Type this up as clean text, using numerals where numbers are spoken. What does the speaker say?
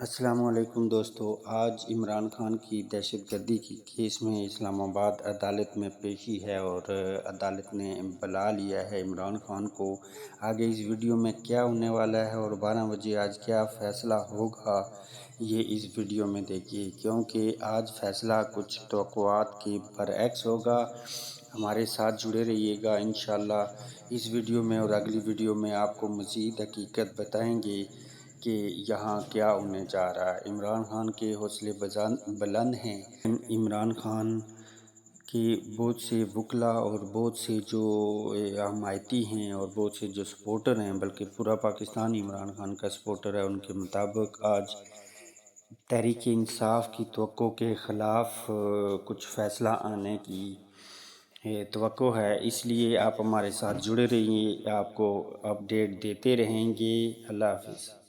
السلام علیکم دوستو، آج عمران خان کی دہشت گردی کی کیس میں اسلام آباد عدالت میں پیشی ہے اور عدالت نے بلا لیا ہے عمران خان کو۔ آگے اس ویڈیو میں کیا ہونے والا ہے اور 12 بجے آج کیا فیصلہ ہوگا، یہ اس ویڈیو میں دیکھیے، کیونکہ آج فیصلہ کچھ توقعات کے برعکس ہوگا۔ ہمارے ساتھ جڑے رہیے گا انشاءاللہ۔ اس ویڈیو میں اور اگلی ویڈیو میں آپ کو مزید حقیقت بتائیں گے کہ یہاں کیا ہونے جا رہا ہے۔ عمران خان کے حوصلے بلند ہیں۔ عمران خان کے بہت سے وکلاء اور بہت سے جو حمایتی ہیں اور بہت سے جو سپورٹر ہیں، بلکہ پورا پاکستان عمران خان کا سپورٹر ہے، ان کے مطابق آج تحریک انصاف کی توقع کے خلاف کچھ فیصلہ آنے کی توقع ہے۔ اس لیے آپ ہمارے ساتھ جڑے رہیے، آپ کو اپڈیٹ دیتے رہیں گے۔ اللہ حافظ۔